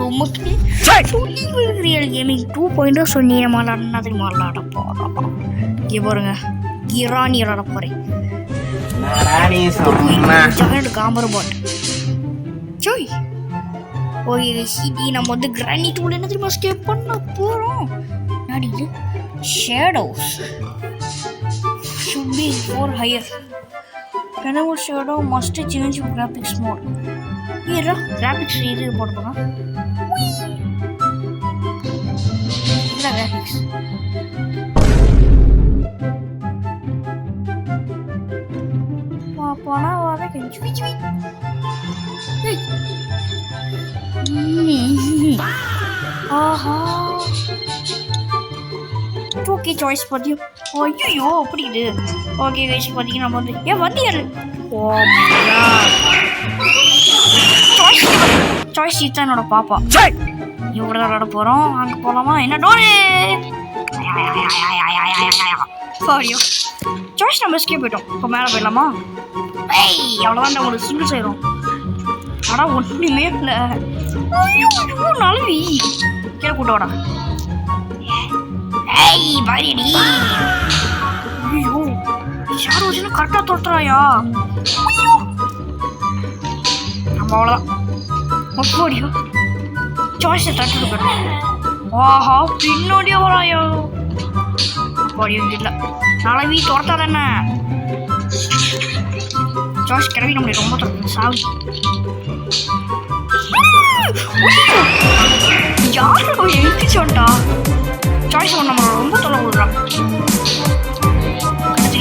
உமக்கு real gaming 2.0 சொல்லி மாலாடுனா தெரியுமா விளாட போகிறோம். இங்கே பாருங்க கிராணி விளாட போகிறேன். காமர் பாட் சோய் ஓகே சிடி நம்ம வந்து கிராணி டூல் என்ன தெரியுமா ஸ்டெப் பண்ண போகிறோம். நாடி இது shadows should be for higher. Whenever shadow must change graphics mode. Here graphics இது போடுறோம். இந்த graphics போனா வாவே கிச்சி ஆஹா ஓகே சாய்ஸ் பண்ணியும் ஐயோ அப்படி இது ஓகே கைஸ் பார்த்தீங்கன்னா நம்ம வந்து ஏன் வண்டியல் ஓ சாய்ஸ் தான் என்னோட பாப்பா இவ்வளோ தான் விளாட போகிறோம். அங்கே போகலாமா என்ன டோரு சாரியோ சாய்ஸ் நம்ம எஸ்கேப் போயிட்டோம். இப்போ மேலே போயிடலாமா? ஏய் அவ்வளோதான் நம்மளுக்கு சிங்கிள் செய்கிறோம். ஆனால் ஒன்றுமே இல்லை நழுவி கீழே கூட்ட வாடா. ஏய் பாரியடி ஐயோ ஷாரு வச்சுன்னா கரெக்டாக தொட்டுறாயா நம்ம அவ்வளோதான் அப்படியோ சாய்ஸை தட்டுட்டு போயிடும். ஆஹா பின்னோடியோ வராயோ அப்படியோ இல்லை நலவி துரத்தா தானே சாய்ஸ் கிளவி நம்மளுக்கு ரொம்ப துரத்து சாவி யாரும் எழுதிச்சு வந்துட்டா சாய்ஸ் நம்ம ரொம்ப தொலை விடுறான்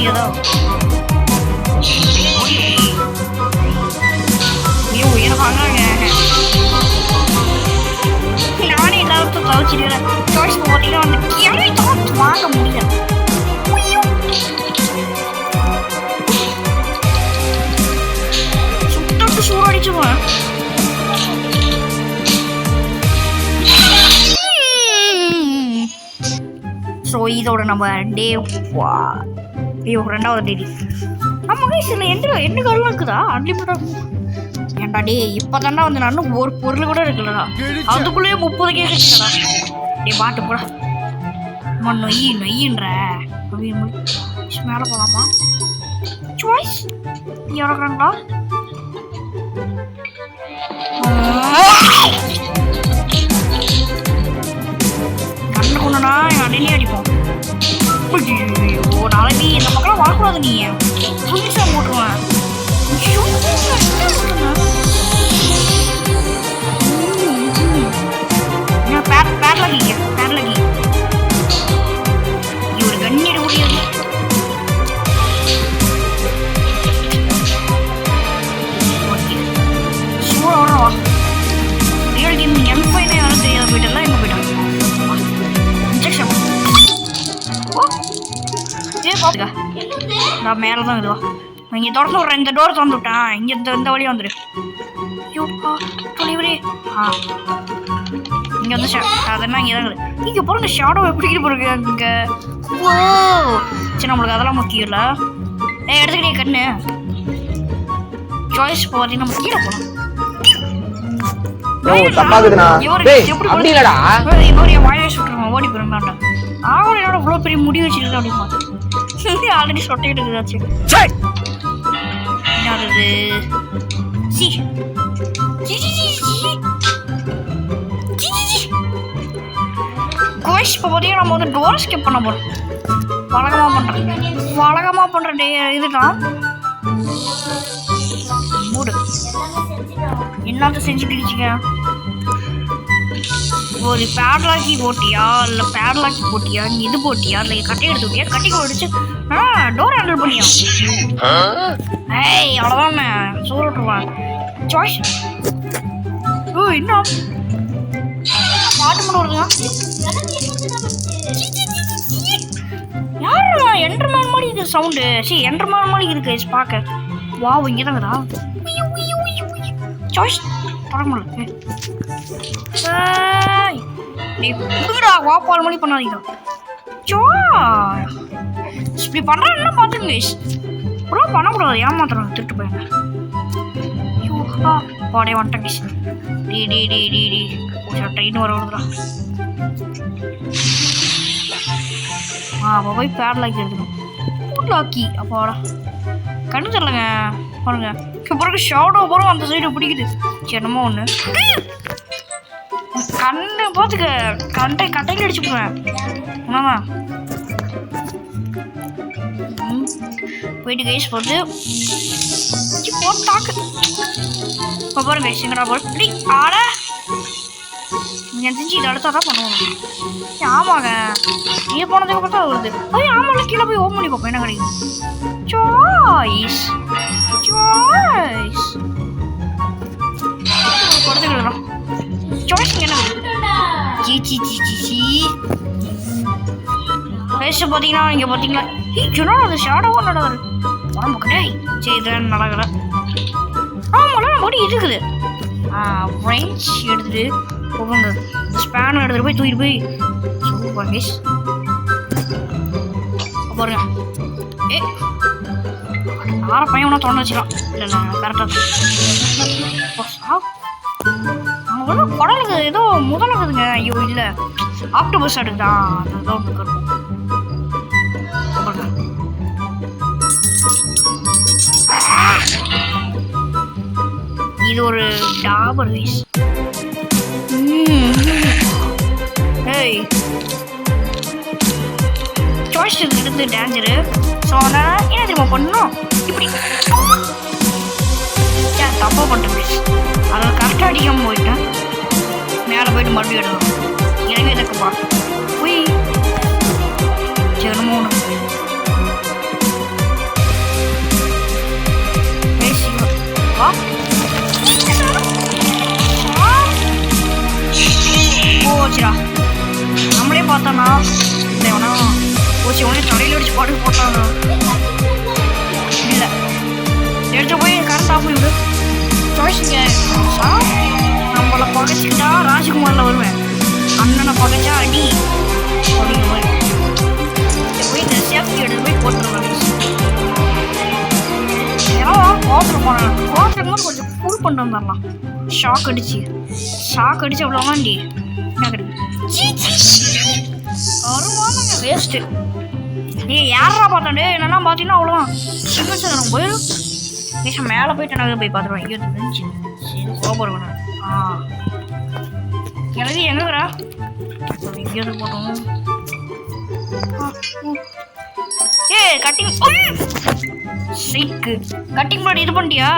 ஏதோ ஐயோ உயிரை வாங்குறாங்க. நானே எல்லாத்தையும் தவிச்சிருக்கிறேன். சாய்ஸ் பார்த்தீங்கன்னா அந்த கிளவி தான் வாங்க முடியல. சுத்தட்டு சூடாடிச்சுவேன். ஸோ இதோட நம்ம டே ஐயோ 2வது டேடி ஆமாம் கைஸ் இல்லை எண்டு காலம் இருக்குதா அன்லிமிட்டட் ஏன்டா டே இப்போ தாண்டா வந்து நான் ஒரு பொருள் கூட இருக்குல்லடா அதுக்குள்ளேயே 30 கேட்குறா டே பாட்டு போட அம்மா நொய்யின்ற மேலே போகலாமா சாய்ஸ் இறக்குறாங்களா கண்ணு கொண்டுனா என் அடையிலே அடிப்போம். ஐயோ நாளைக்கு இந்த பக்கம் வரக்கூடாது நீ புதுசாக போட்டுருவேன். பேரலகி ஒரு கண்ணீர் முடியாது. சூழ ரியல் கேம் M5 யாரும் தெரியாத போயிட்டெல்லாம் எங்கே போயிட்டாங்க இன்ஜெக்ஷன் நான் மேலே தான் இதுவா இங்கே திறந்து விட்றேன். இந்த டோர் திறந்து விட்டேன். இங்கே இந்த வழியாக வந்துடு தொலைவரே இங்கே வந்து அதெல்லாம் இங்கே தான் இருக்குது. இங்கே போகிற ஷேடோ எப்படி போகிறது அங்கே ஓ சரி நம்மளுக்கு அதெல்லாம் முக்கியம் இல்லை. எடுத்துக்கிட்டே கண்ணு சாய்ஸ் பார்த்தீங்கன்னா நம்ம கீழே போகலாம். ஓடி போயிருந்தாண்டா ஆவண என்னோட இவ்வளோ பெரிய முடி வச்சிருக்கு அப்படின்னு ஆல்ரெடி சொட்டைக்கிட்டு இருக்குதாச்சு. என்னது கோஷ் இப்போ பார்த்தீங்கன்னா நம்ம வந்து டோர் ஸ்கிப் பண்ண போகிறோம். வழக்கமாக பண்ணுற டே இதுதான் மூடு என்னத்த செஞ்சுட்டு இருக்கீங்க. ஒரு பேட்லாக்கி போட்டியா இல்லை பேட்லாக்கி போட்டியா நீ இது போட்டியா இல்லை கட்டை எடுத்து விட்டியா கட்டிக்கு ஓடிச்சு டோர் ஹேண்டில் பண்ணியா ஏய் அவ்வளோதானே சோறு விட்டுருவான் சாய்ஸ் ஓ என்ன பாட்டு மட்டும் வருதுங்க யாரா என்ட்ரமேன் மாதிரி இது சவுண்டு சரி என்ட்ரமேன் மாதிரி இருக்கு பார்க்க வா இங்கே தாங்கடா சாய்ஸ் தொடங்கல நீ புடுங்கடா வாப்பால் மணி பண்ணாதீங்க சோ இப்படி பண்ணுறாங்கன்னா பார்த்துங்க கைஸ் அப்புறம் பண்ணக்கூடாது ஏமாத்துறாங்க திருட்டு போயிருங்க பாடே வந்துட்டேன் கைஸ் டி ட்ரெயின் வர விடுறா. அப்போ போய் பேட்லாக்கி எடுத்துக்கணும். லாக்கி அப்பாடா கண்ணு தெரியலங்க பாருங்க. பிறகு ஷாடோ போகிறோம் அந்த சைடு பிடிக்குது. என்னமோ ஒன்று கண்ணு பார்த்துக்க கட்டையில் அடிச்சு போடுவேன். ஆமா போயிட்டு கைஸ் போட்டு போட்டாக்கு பாருங்க சிங்கடா போய் ஆட தெரிஞ்சு இதை அடுத்தா தான் பண்ணுவோம். ஆமாங்க நீ போனதுக்கு பார்த்தா வருது. ஆமாம் கீழே போய் ஓம் பண்ணி பார்ப்போம் என்ன கிடைக்கும். சாய்ஸ் கொடுத்துக்கலாம் சாய்ஸ் என்ன பேச பார்த்தீங்கன்னா இங்கே பார்த்தீங்களா சொன்னா அது ஷாடோவாக நடக்குது. உடம்பு கிடையாது சரி இதான் நடக்கலை. ஆமாம் நம்ம இருக்குது ஃப்ரெண்ட்ஸ் எடுத்துட்டு போகுங்க. ஸ்பேன் எடுத்துகிட்டு போய் தூக்கிட்டு போய் சூப்பர் மிஸ் பாருங்க. ஆற பையன் ஒன்றா தொடர்ந்து வச்சுக்கலாம். இல்லை இல்லை கரெக்டாக அவங்க வந்து குடலுக்கு ஏதோ முதலுக்குதுங்க. ஐயோ இல்லை ஆக்டோபஸ் அடுக்குதான் அதுதான் ஒன்று இருக்கும். இது ஒரு டாபர் ரைஸ். சாய்ஸ் எடுத்து டேஞ்சரு. ஸோ அதனால் என்ன தெரியுமா பண்ணணும் இப்படி தப்பாக பண்ணிட்டு அதில் கரெக்டாக அடிக்காமல் போயிட்டேன். மேலே போயிட்டு மறுபடியும் எடுக்கணும். எனவே இதுக்கு பார்த்து போய் சரி மூணு வா போச்சுடா. நம்மளே பார்த்தோன்னா எவனா போச்சு உடனே தலையில் அடிச்சு பாட்டு போட்டாங்க. இல்லை எடுத்து போய் கரண்ட் ஆஃப் பண்ணி விடு. சாய்ஸுங்க நம்மளை பகைச்சிக்கிட்டா ராஜ்குமாரில் வருவேன். அண்ணனை பகைச்சா அடி அப்படிங்கிற மாதிரி போய் இந்த சேஃப்டி எடுத்து போய் போட்டுருவேன். ஏன்னா கோவத்தில் போனேன். கோவத்தில் போது கொஞ்சம் ஃபுல் பண்ணிட்டு வந்துடலாம். ஷாக் அடிச்சு அவ்வளோவாண்டி என்ன கிடைக்கும் வருவானுங்க வேஸ்ட்டு. யாரா பார்த்தாண்டே என்னன்னா பார்த்தீங்கன்னா அவ்வளோதான் சின்ன சார் போயிடும். ஏன் மேலே போயிட்டு நான் போய் பார்த்துருவேன். ஐயோ இருந்துச்சு கோபம் கிளவி எங்கேறா எங்கேயாவது போட்டோம். கட்டிங் சைக்கு கட்டிங் போர்டு இது பண்ணிட்டியா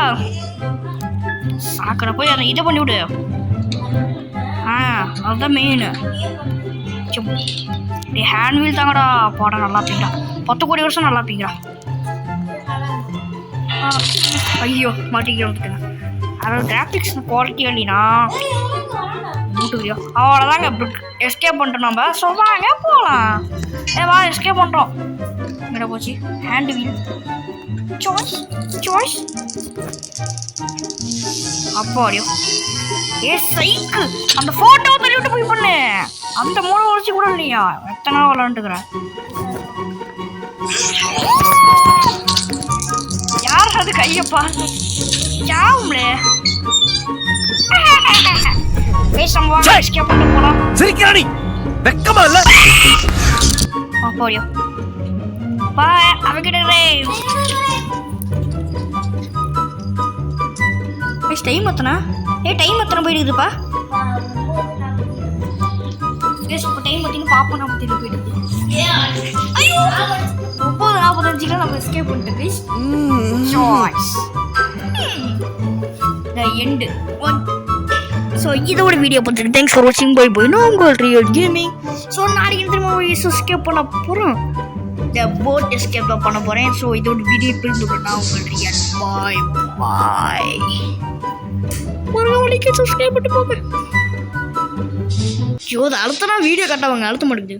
சாக்கடை போய் அதை இதை பண்ணி விடு. அதுதான் மெயின். ஹேண்ட் வீல் தாங்கடா பாடம் நல்லா இருப்பீங்கடா. 10 கோடி வருஷம் நல்லா இருப்பீங்கடா. ஐயோ மாட்டிக்கிட்டேன். அதாவது கிராஃபிக்ஸ் குவாலிட்டி இல்லைனா மூட்டுக்கிறியோ அவ்வளோதாங்க. எஸ்கேப் பண்ணிட்டோம் நம்ம. சொல்லுவாங்க போகலாம். வா எஸ்கேப் பண்ணுறோம். என்ன போச்சு ஹேண்ட் வீல் சாய்ஸ் அப்போ அடியோ சைக்கு அந்த ஃபோட்டோ தள்ளிவிட்டு போய் பண்ணு. அந்த மூணு வச்சு கூட இல்லையா எத்தனை விளாண்டுக்கிறேன். யார் அது கையப்பா சாவும்ல போலாம். அப்போடியோ பாய் அவகிட்ட டைம் எத்தனை டைம் எத்தனை போயிடுதுப்பா. இப்போ டைம் பார்த்தீங்கன்னா பாப்பா 40 போயிடுது. 9:45 நம்ம எஸ்கேப் பண்ணிட்டு சாய்ஸ் எண்டு. ஸோ இதோட வீடியோ பார்த்துட்டு தேங்க்ஸ் ஃபார் வாட்சிங். Bye bye. நான் உங்கள் ரியல் கேமிங். ஸோ நாளைக்கு திரும்ப எஸ்கேப் பண்ண போகிறோம். இந்த போட் எஸ்கேப் தான் பண்ண போகிறேன். ஸோ இதோட வீடியோ பிடிச்சிருக்கேன். நான் உங்கள் ரியல் பாய் பாய். ஒரு நாளைக்கு சப்ஸ்கிரைப் பண்ணிட்டு போங்க. ஐயோ அடுத்த நான் வீடியோ கட்டவங்க அழுத்த மாட்டேங்குது.